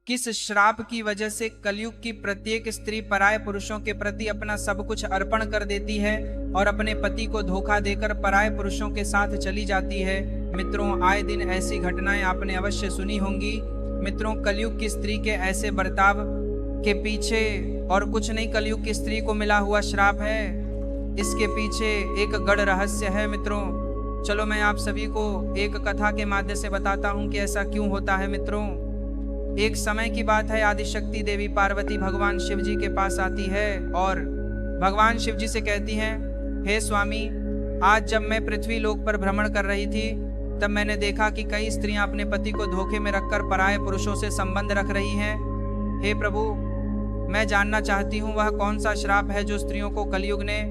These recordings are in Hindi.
किस श्राप की वजह से कलयुग की प्रत्येक स्त्री पराये पुरुषों के प्रति अपना सब कुछ अर्पण कर देती है और अपने पति को धोखा देकर पराये पुरुषों के साथ चली जाती है। मित्रों, आए दिन ऐसी घटनाएं आपने अवश्य सुनी होंगी। मित्रों, कलयुग की स्त्री के ऐसे बर्ताव के पीछे और कुछ नहीं, कलयुग की स्त्री को मिला हुआ श्राप है। इसके पीछे एक गढ़ रहस्य है। मित्रों, चलो मैं आप सभी को एक कथा के माध्यम से बताता हूं कि ऐसा क्यों होता है। मित्रों, एक समय की बात है, आदिशक्ति देवी पार्वती भगवान शिव जी के पास आती है और भगवान शिव जी से कहती हैं, हे स्वामी, आज जब मैं पृथ्वी लोक पर भ्रमण कर रही थी तब मैंने देखा कि कई स्त्रियां अपने पति को धोखे में रखकर पराये पुरुषों से संबंध रख रही हैं। हे प्रभु, मैं जानना चाहती हूँ वह कौन सा श्राप है जो स्त्रियों को कलयुग ने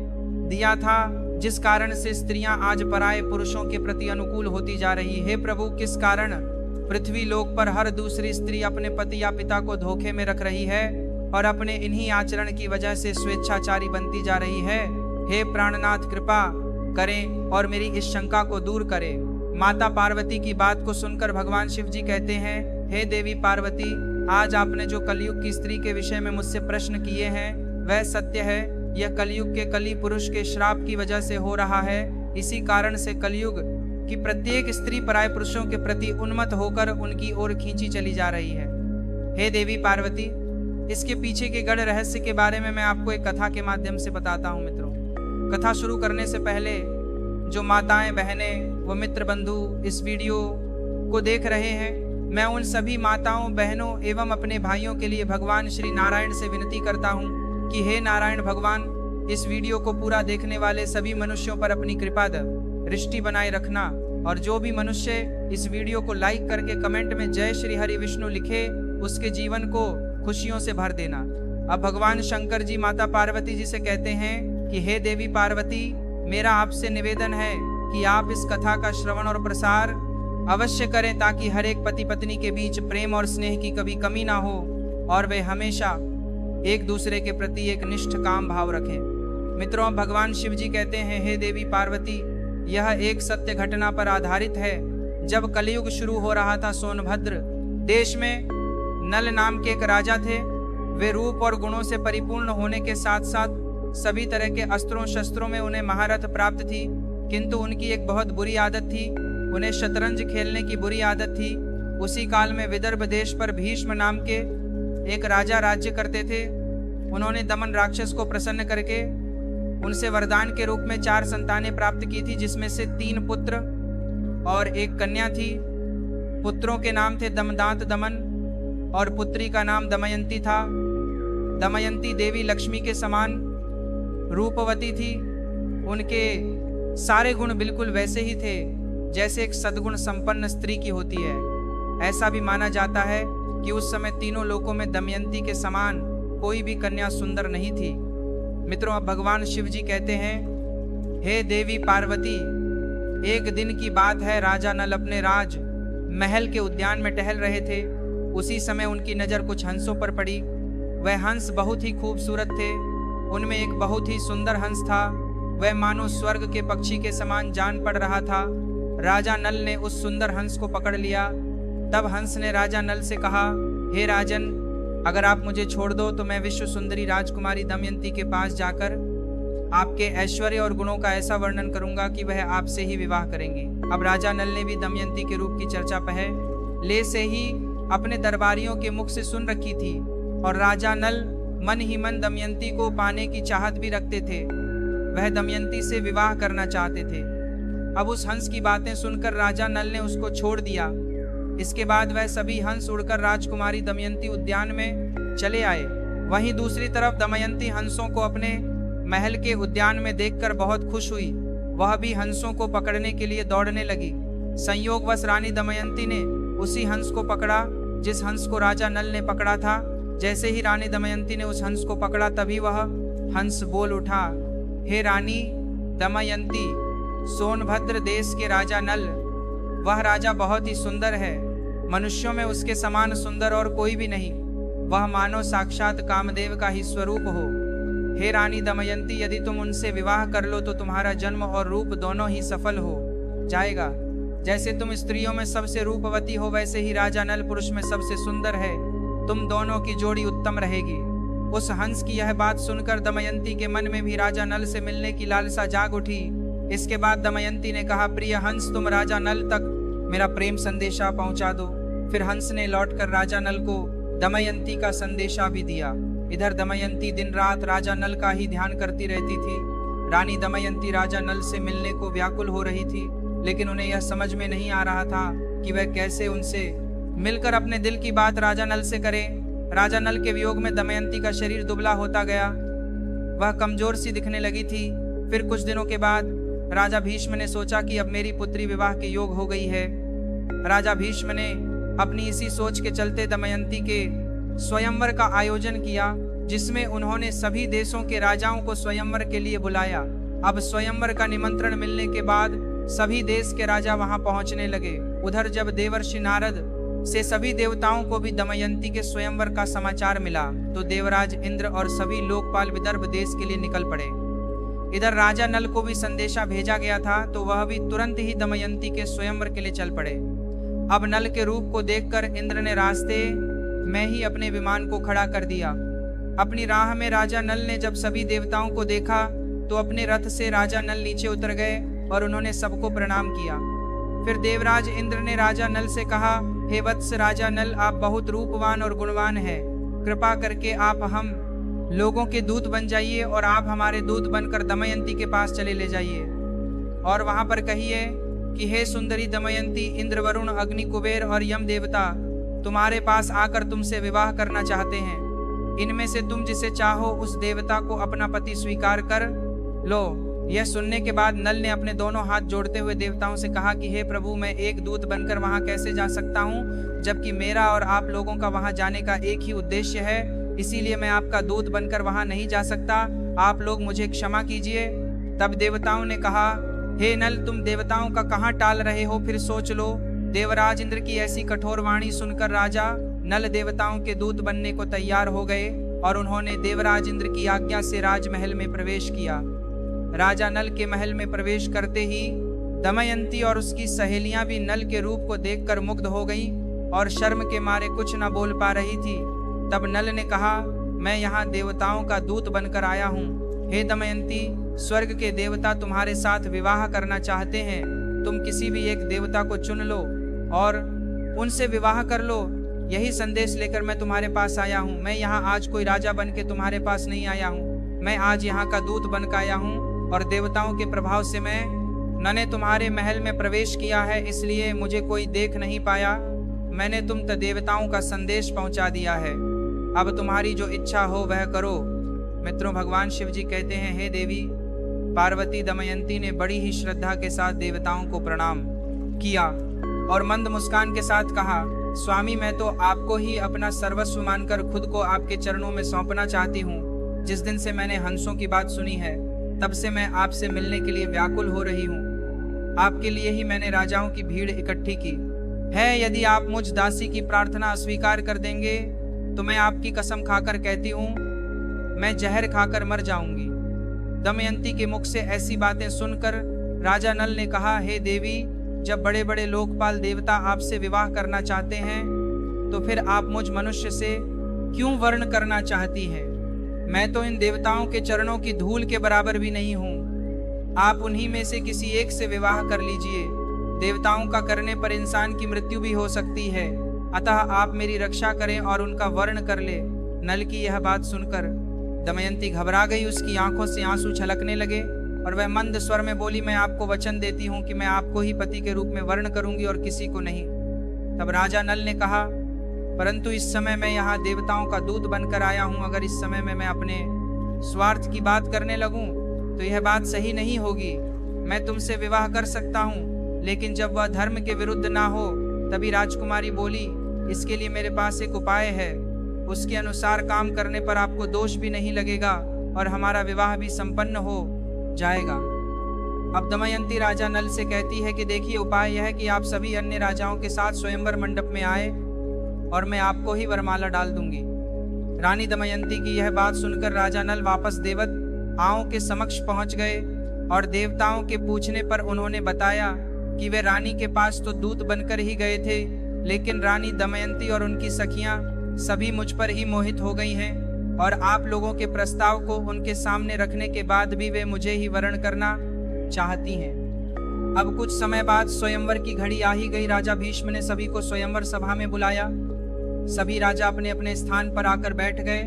दिया था, जिस कारण से स्त्रियां आज पराये पुरुषों के प्रति अनुकूल होती जा रही। हे प्रभु, किस कारण पृथ्वी लोक पर हर दूसरी स्त्री अपने पति या पिता को धोखे में रख रही है और अपने इन्हीं आचरण की वजह से स्वेच्छाचारी बनती जा रही है। हे प्राणनाथ, कृपा करें और मेरी इस शंका को दूर करें। माता पार्वती की बात को सुनकर भगवान शिव जी कहते हैं, हे देवी पार्वती, आज आपने जो कलयुग की स्त्री के विषय में मुझसे प्रश्न किए हैं वह सत्य है। यह कलयुग के कली पुरुष के श्राप की वजह से हो रहा है। इसी कारण से कलयुग कि प्रत्येक स्त्री पराये पुरुषों के प्रति उन्मत्त होकर उनकी ओर खींची चली जा रही है। हे देवी पार्वती, इसके पीछे के गढ़ रहस्य के बारे में मैं आपको एक कथा के माध्यम से बताता हूँ। मित्रों, कथा शुरू करने से पहले जो माताएं, बहनें व मित्र बंधु इस वीडियो को देख रहे हैं, मैं उन सभी माताओं, बहनों एवं अपने भाइयों के लिए भगवान श्री नारायण से विनती करता हूँ कि हे नारायण भगवान, इस वीडियो को पूरा देखने वाले सभी मनुष्यों पर अपनी कृपा दृष्टि बनाए रखना और जो भी मनुष्य इस वीडियो को लाइक करके कमेंट में जय श्री हरि विष्णु लिखे, उसके जीवन को खुशियों से भर देना। अब भगवान शंकर जी माता पार्वती जी से कहते हैं कि हे देवी पार्वती, मेरा आपसे निवेदन है कि आप इस कथा का श्रवण और प्रसार अवश्य करें ताकि हर एक पति पत्नी के बीच प्रेम और स्नेह की कभी कमी ना हो और वे हमेशा एक दूसरे के प्रति एक निष्ठ काम भाव रखें। मित्रों, भगवान शिव जी कहते हैं, हे देवी पार्वती, यह एक सत्य घटना पर आधारित है। जब कलयुग शुरू हो रहा था, सोनभद्र देश में नल नाम के एक राजा थे। वे रूप और गुणों से परिपूर्ण होने के साथ साथ सभी तरह के अस्त्रों शस्त्रों में उन्हें महारथ प्राप्त थी, किंतु उनकी एक बहुत बुरी आदत थी, उन्हें शतरंज खेलने की बुरी आदत थी। उसी काल में विदर्भ देश पर भीष्म नाम के एक राजा राज्य करते थे। उन्होंने दमन राक्षस को प्रसन्न करके उनसे वरदान के रूप में 4 संतानें प्राप्त की थी, जिसमें से 3 पुत्र और 1 कन्या थी। पुत्रों के नाम थे दमदांत दमन और पुत्री का नाम दमयंती था। दमयंती देवी लक्ष्मी के समान रूपवती थी। उनके सारे गुण बिल्कुल वैसे ही थे जैसे एक सद्गुण संपन्न स्त्री की होती है। ऐसा भी माना जाता है कि उस समय तीनों लोकों में दमयंती के समान कोई भी कन्या सुंदर नहीं थी। मित्रों, अब भगवान शिव जी कहते हैं, हे देवी पार्वती, एक दिन की बात है, राजा नल अपने राज महल के उद्यान में टहल रहे थे। उसी समय उनकी नज़र कुछ हंसों पर पड़ी। वह हंस बहुत ही खूबसूरत थे। उनमें एक बहुत ही सुंदर हंस था। वह मानो स्वर्ग के पक्षी के समान जान पड़ रहा था। राजा नल ने उस सुंदर हंस को पकड़ लिया। तब हंस ने राजा नल से कहा, हे राजन, अगर आप मुझे छोड़ दो तो मैं विश्व सुंदरी राजकुमारी दमयंती के पास जाकर आपके ऐश्वर्य और गुणों का ऐसा वर्णन करूंगा कि वह आपसे ही विवाह करेंगी। अब राजा नल ने भी दमयंती के रूप की चर्चा पहले से ही अपने दरबारियों के मुख से सुन रखी थी और राजा नल मन ही मन दमयंती को पाने की चाहत भी रखते थे। वह दमयंती से विवाह करना चाहते थे। अब उस हंस की बातें सुनकर राजा नल ने उसको छोड़ दिया। इसके बाद वह सभी हंस उड़कर राजकुमारी दमयंती उद्यान में चले आए। वहीं दूसरी तरफ दमयंती हंसों को अपने महल के उद्यान में देखकर बहुत खुश हुई। वह भी हंसों को पकड़ने के लिए दौड़ने लगी। संयोगवश रानी दमयंती ने उसी हंस को पकड़ा जिस हंस को राजा नल ने पकड़ा था। जैसे ही रानी दमयंती ने उस हंस को पकड़ा तभी वह हंस बोल उठा, हे रानी दमयंती, सोनभद्र देश के राजा नल, वह राजा बहुत ही सुंदर है। मनुष्यों में उसके समान सुंदर और कोई भी नहीं। वह मानो साक्षात कामदेव का ही स्वरूप हो। हे रानी दमयंती, यदि तुम उनसे विवाह कर लो तो तुम्हारा जन्म और रूप दोनों ही सफल हो जाएगा। जैसे तुम स्त्रियों में सबसे रूपवती हो, वैसे ही राजा नल पुरुष में सबसे सुंदर है। तुम दोनों की जोड़ी उत्तम रहेगी। उस हंस की यह बात सुनकर दमयंती के मन में भी राजा नल से मिलने की लालसा जाग उठी। इसके बाद दमयंती ने कहा, प्रिय हंस, तुम राजा नल तक मेरा प्रेम संदेशा पहुंचा दो। फिर हंस ने लौटकर राजा नल को दमयंती का संदेशा भी दिया। इधर दमयंती दिन रात राजा नल का ही ध्यान करती रहती थी। रानी दमयंती राजा नल से मिलने को व्याकुल हो रही थी, लेकिन उन्हें यह समझ में नहीं आ रहा था कि वह कैसे उनसे मिलकर अपने दिल की बात राजा नल से करे। राजा नल के वियोग में दमयंती का शरीर दुबला होता गया, वह कमजोर सी दिखने लगी थी। फिर कुछ दिनों के बाद राजा भीष्म ने सोचा कि अब मेरी पुत्री विवाह के योग हो गई है। राजा भीष्म ने अपनी इसी सोच के चलते दमयंती के स्वयंवर का आयोजन किया, जिसमें उन्होंने सभी देशों के राजाओं को स्वयंवर के लिए बुलाया। अब स्वयंवर का निमंत्रण मिलने के बाद सभी देश के राजा वहां पहुंचने लगे। उधर जब देवर्षि नारद से सभी देवताओं को भी दमयंती के स्वयंवर का समाचार मिला, तो देवराज इंद्र और सभी लोकपाल विदर्भ देश के लिए निकल पड़े। इधर राजा नल को भी संदेशा भेजा गया था, तो वह भी तुरंत ही दमयंती के स्वयंवर के लिए चल पड़े। अब नल के रूप को देखकर इंद्र ने रास्ते में ही अपने विमान को खड़ा कर दिया। अपनी राह में राजा नल ने जब सभी देवताओं को देखा, तो अपने रथ से राजा नल नीचे उतर गए और उन्होंने सबको प्रणाम किया। फिर देवराज इंद्र ने राजा नल से कहा, हे वत्स राजा नल, आप बहुत रूपवान और गुणवान हैं। कृपा करके आप हम लोगों के दूत बन जाइए और आप हमारे दूत बनकर दमयंती के पास चले ले जाइए और वहां पर कहिए कि हे सुंदरी दमयंती, इंद्र, वरुण, अग्नि, कुबेर और यम देवता तुम्हारे पास आकर तुमसे विवाह करना चाहते हैं। इनमें से तुम जिसे चाहो उस देवता को अपना पति स्वीकार कर लो। यह सुनने के बाद नल ने अपने दोनों हाथ जोड़ते हुए देवताओं से कहा कि हे प्रभु, मैं एक दूत बनकर वहां कैसे जा सकता हूं, जबकि मेरा और आप लोगों का वहां जाने का एक ही उद्देश्य है। इसीलिए मैं आपका दूत बनकर वहां नहीं जा सकता। आप लोग मुझे क्षमा कीजिए। तब देवताओं ने कहा, हे नल, तुम देवताओं का कहाँ टाल रहे हो, फिर सोच लो। देवराज इंद्र की ऐसी कठोर वाणी सुनकर राजा नल देवताओं के दूत बनने को तैयार हो गए और उन्होंने देवराज इंद्र की आज्ञा से राजमहल में प्रवेश किया। राजा नल के महल में प्रवेश करते ही दमयंती और उसकी सहेलियां भी नल के रूप को देखकर मुग्ध हो गईं और शर्म के मारे कुछ न बोल पा रही थी। तब नल ने कहा, मैं यहाँ देवताओं का दूत बनकर आया हूँ। हे दमयंती, स्वर्ग के देवता तुम्हारे साथ विवाह करना चाहते हैं। तुम किसी भी एक देवता को चुन लो और उनसे विवाह कर लो। यही संदेश लेकर मैं तुम्हारे पास आया हूँ। मैं यहाँ आज कोई राजा बन के तुम्हारे पास नहीं आया हूँ। मैं आज यहाँ का दूत बनकर आया हूँ और देवताओं के प्रभाव से मैंने तुम्हारे महल में प्रवेश किया है, इसलिए मुझे कोई देख नहीं पाया। मैंने तुम तक देवताओं का संदेश पहुंचा दिया है। अब तुम्हारी जो इच्छा हो वह करो। मित्रों, भगवान शिव जी कहते हैं, हे देवी पार्वती, दमयंती ने बड़ी ही श्रद्धा के साथ देवताओं को प्रणाम किया और मंद मुस्कान के साथ कहा, स्वामी, मैं तो आपको ही अपना सर्वस्व मानकर खुद को आपके चरणों में सौंपना चाहती हूँ। जिस दिन से मैंने हंसों की बात सुनी है, तब से मैं आपसे मिलने के लिए व्याकुल हो रही हूँ। आपके लिए ही मैंने राजाओं की भीड़ इकट्ठी की है। यदि आप मुझ दासी की प्रार्थना अस्वीकार कर देंगे तो मैं आपकी कसम खाकर कहती हूँ, मैं जहर खाकर मर जाऊंगी। दमयंती के मुख से ऐसी बातें सुनकर राजा नल ने कहा, हे देवी, जब बड़े बड़े लोकपाल देवता आपसे विवाह करना चाहते हैं, तो फिर आप मुझ मनुष्य से क्यों वर्ण करना चाहती हैं? मैं तो इन देवताओं के चरणों की धूल के बराबर भी नहीं हूँ। आप उन्हीं में से किसी एक से विवाह कर लीजिए। देवताओं का करने पर इंसान की मृत्यु भी हो सकती है, अतः आप मेरी रक्षा करें और उनका वर्ण कर ले। नल की यह बात सुनकर दमयंती घबरा गई। उसकी आंखों से आंसू छलकने लगे और वह मंद स्वर में बोली, मैं आपको वचन देती हूँ कि मैं आपको ही पति के रूप में वर्ण करूंगी और किसी को नहीं। तब राजा नल ने कहा, परंतु इस समय मैं यहाँ देवताओं का दूत बनकर आया हूँ। अगर इस समय में मैं अपने स्वार्थ की बात करने लगूं तो यह बात सही नहीं होगी। मैं तुमसे विवाह कर सकता हूँ, लेकिन जब वह धर्म के विरुद्ध ना हो। तभी राजकुमारी बोली, इसके लिए मेरे पास एक उपाय है। उसके अनुसार काम करने पर आपको दोष भी नहीं लगेगा और हमारा विवाह भी संपन्न हो जाएगा। अब दमयंती राजा नल से कहती है कि देखिए, उपाय यह है कि आप सभी अन्य राजाओं के साथ स्वयंवर मंडप में आए और मैं आपको ही वरमाला डाल दूंगी। रानी दमयंती की यह बात सुनकर राजा नल वापस देवताओं के समक्ष पहुंच गए और देवताओं के पूछने पर उन्होंने बताया कि वे रानी के पास तो दूत बनकर ही गए थे, लेकिन रानी दमयंती और उनकी सखियां सभी मुझ पर ही मोहित हो गई हैं और आप लोगों के प्रस्ताव को उनके सामने रखने के बाद भी वे मुझे ही वरण करना चाहती हैं। अब कुछ समय बाद स्वयंवर की घड़ी आ ही गई। राजा भीष्म ने सभी को स्वयंवर सभा में बुलाया। सभी राजा अपने अपने स्थान पर आकर बैठ गए।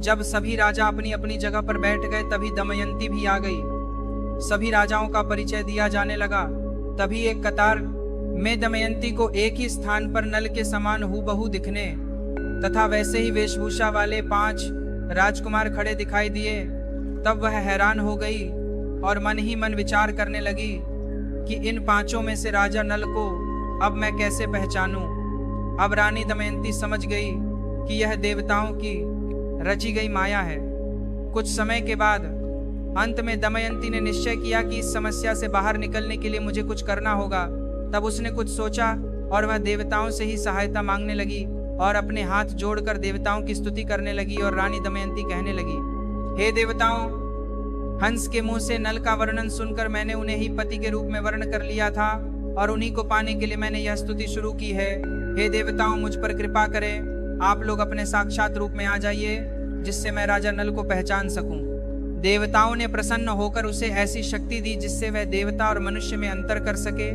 जब सभी राजा अपनी अपनी जगह पर बैठ गए तभी दमयंती भी आ गई। सभी राजाओं का परिचय दिया जाने लगा। तभी एक कतार में दमयंती को एक ही स्थान पर नल के समान हूबहू दिखने तथा वैसे ही वेशभूषा वाले 5 राजकुमार खड़े दिखाई दिए। तब वह हैरान हो गई और मन ही मन विचार करने लगी कि इन 5 में से राजा नल को अब मैं कैसे पहचानूं। अब रानी दमयंती समझ गई कि यह देवताओं की रची गई माया है। कुछ समय के बाद अंत में दमयंती ने निश्चय किया कि इस समस्या से बाहर निकलने के लिए मुझे कुछ करना होगा। तब उसने कुछ सोचा और वह देवताओं से ही सहायता मांगने लगी और अपने हाथ जोड़कर देवताओं की स्तुति करने लगी। और रानी दमयंती कहने लगी, हे देवताओं, हंस के मुंह से नल का वर्णन सुनकर मैंने उन्हें ही पति के रूप में वर्ण कर लिया था और उन्हीं को पाने के लिए मैंने यह स्तुति शुरू की है। हे देवताओं, मुझ पर कृपा करें। आप लोग अपने साक्षात रूप में आ जाइए जिससे मैं राजा नल को पहचान सकूं। देवताओं ने प्रसन्न होकर उसे ऐसी शक्ति दी जिससे वह देवता और मनुष्य में अंतर कर सके।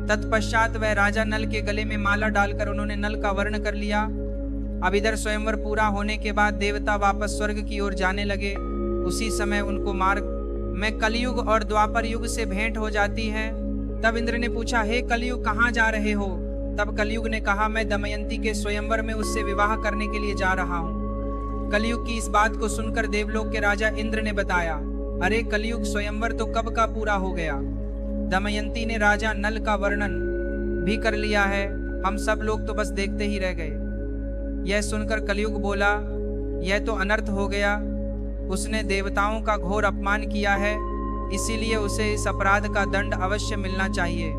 तत्पश्चात वह राजा नल के गले में माला डालकर उन्होंने नल का वर्ण कर लिया। अब इधर स्वयंवर पूरा होने के बाद देवता वापस स्वर्ग की ओर जाने लगे। उसी समय उनको मार्ग में कलयुग और द्वापर युग से भेंट हो जाती है। तब इंद्र ने पूछा, हे कलयुग, कहाँ जा रहे हो? तब कलयुग ने कहा, मैं दमयंती के स्वयंवर में उससे विवाह करने के लिए जा रहा हूँ। कलयुग की इस बात को सुनकर देवलोक के राजा इंद्र ने बताया, अरे कलयुग, स्वयंवर तो कब का पूरा हो गया। दमयंती ने राजा नल का वर्णन भी कर लिया है, हम सब लोग तो बस देखते ही रह गए। यह सुनकर कलयुग बोला, यह तो अनर्थ हो गया। उसने देवताओं का घोर अपमान किया है, इसीलिए उसे इस अपराध का दंड अवश्य मिलना चाहिए।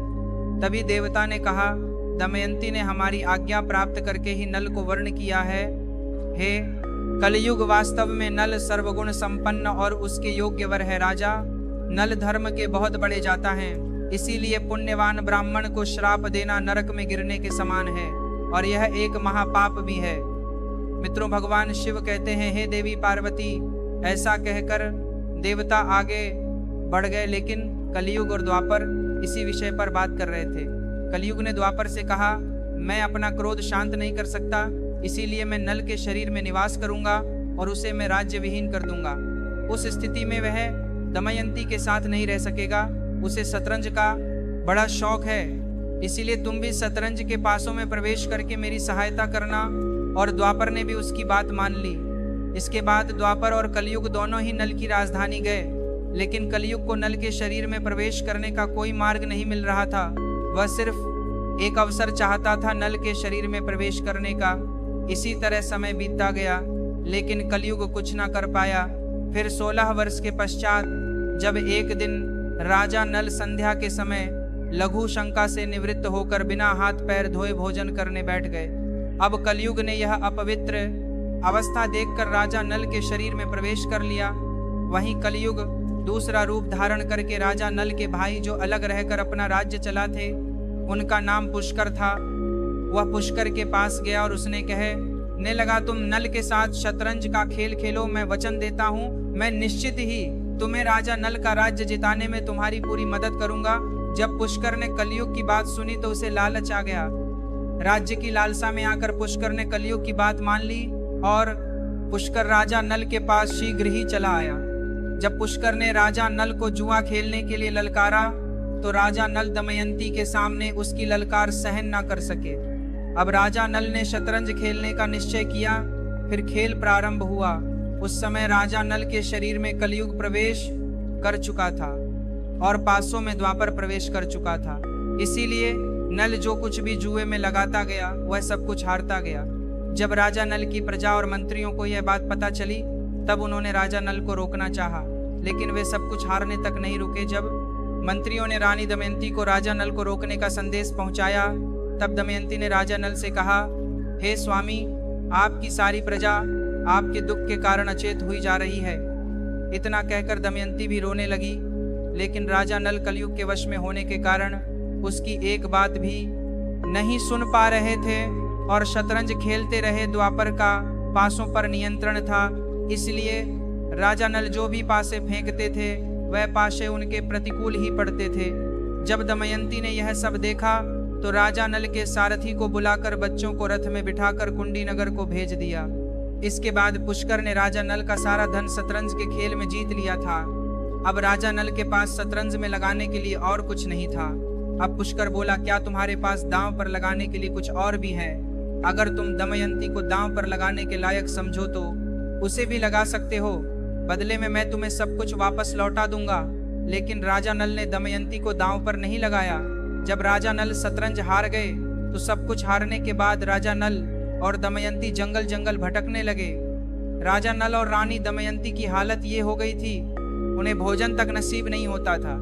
तभी देवता ने कहा, दमयंती ने हमारी आज्ञा प्राप्त करके ही नल को वर्ण किया है। हे कलयुग, वास्तव में नल सर्वगुण संपन्न और उसके योग्य वर है। राजा नल धर्म के बहुत बड़े जाता हैं, इसीलिए पुण्यवान ब्राह्मण को श्राप देना नरक में गिरने के समान है और यह एक महापाप भी है। मित्रों, भगवान शिव कहते हैं, हे देवी पार्वती, ऐसा कहकर देवता आगे बढ़ गए। लेकिन कलयुग और द्वापर इसी विषय पर बात कर रहे थे। कलयुग ने द्वापर से कहा, मैं अपना क्रोध शांत नहीं कर सकता, इसीलिए मैं नल के शरीर में निवास करूंगा और उसे मैं राज्य विहीन कर दूंगा। उस स्थिति में वह दमयंती के साथ नहीं रह सकेगा। उसे शतरंज का बड़ा शौक है, इसीलिए तुम भी शतरंज के पासों में प्रवेश करके मेरी सहायता करना। और द्वापर ने भी उसकी बात मान ली। इसके बाद द्वापर और कलयुग दोनों ही नल की राजधानी गए, लेकिन कलयुग को नल के शरीर में प्रवेश करने का कोई मार्ग नहीं मिल रहा था। वह सिर्फ एक अवसर चाहता था नल के शरीर में प्रवेश करने का। इसी तरह समय बीतता गया, लेकिन कलयुग कुछ न कर पाया। फिर 16 वर्ष के पश्चात जब एक दिन राजा नल संध्या के समय लघु शंका से निवृत्त होकर बिना हाथ पैर धोए भोजन करने बैठ गए। अब कलयुग ने यह अपवित्र अवस्था देखकर राजा नल के शरीर में प्रवेश कर लिया। वहीं कलयुग दूसरा रूप धारण करके राजा नल के भाई जो अलग रहकर अपना राज्य चला थे, उनका नाम पुष्कर था, वह पुष्कर के पास गया और उसने कहने लगा, तुम नल के साथ शतरंज का खेल खेलो, मैं वचन देता हूँ, मैं निश्चित ही तुम्हें राजा नल का राज्य जिताने में तुम्हारी पूरी मदद करूंगा। जब पुष्कर ने कलयुग की बात सुनी तो उसे लालच आ गया। राज्य की लालसा में आकर पुष्कर ने कलयुग की बात मान ली और पुष्कर राजा नल के पास शीघ्र ही चला आया। जब पुष्कर ने राजा नल को जुआ खेलने के लिए ललकारा तो राजा नल दमयंती के सामने उसकी ललकार सहन न कर सके। अब राजा नल ने शतरंज खेलने का निश्चय किया। फिर खेल प्रारंभ हुआ। उस समय राजा नल के शरीर में कलयुग प्रवेश कर चुका था और पासों में द्वापर प्रवेश कर चुका था। इसीलिए नल जो कुछ भी जुए में लगाता गया वह सब कुछ हारता गया। जब राजा नल की प्रजा और मंत्रियों को यह बात पता चली तब उन्होंने राजा नल को रोकना चाहा, लेकिन वे सब कुछ हारने तक नहीं रुके। जब मंत्रियों ने रानी दमयंती को राजा नल को रोकने का संदेश पहुंचाया तब दमयंती ने राजा नल से कहा, हे स्वामी, आपकी सारी प्रजा आपके दुख के कारण अचेत हुई जा रही है। इतना कहकर दमयंती भी रोने लगी, लेकिन राजा नल कलयुग के वश में होने के कारण उसकी एक बात भी नहीं सुन पा रहे थे। और शतरंज खेलते रहे। द्वापर का पासों पर नियंत्रण था, इसलिए राजा नल जो भी पासे फेंकते थे वह पासे उनके प्रतिकूल ही पड़ते थे। जब दमयंती ने यह सब देखा तो राजा नल के सारथी को बुलाकर बच्चों को रथ में बिठाकर कुंडी नगर को भेज दिया। इसके बाद पुष्कर ने राजा नल का सारा धन शतरंज के खेल में जीत लिया था। अब राजा नल के पास शतरंज में लगाने के लिए और कुछ नहीं था। अब पुष्कर बोला, क्या तुम्हारे पास दांव पर लगाने के लिए कुछ और भी है? अगर तुम दमयंती को दांव पर लगाने के लायक समझो तो उसे भी लगा सकते हो, बदले में मैं तुम्हें सब कुछ वापस लौटा दूंगा। लेकिन राजा नल ने दमयंती को दांव पर नहीं लगाया। जब राजा नल शतरंज हार गए तो सब कुछ हारने के बाद राजा नल और दमयंती जंगल जंगल भटकने लगे। राजा नल और रानी दमयंती की हालत ये हो गई थी, उन्हें भोजन तक नसीब नहीं होता था।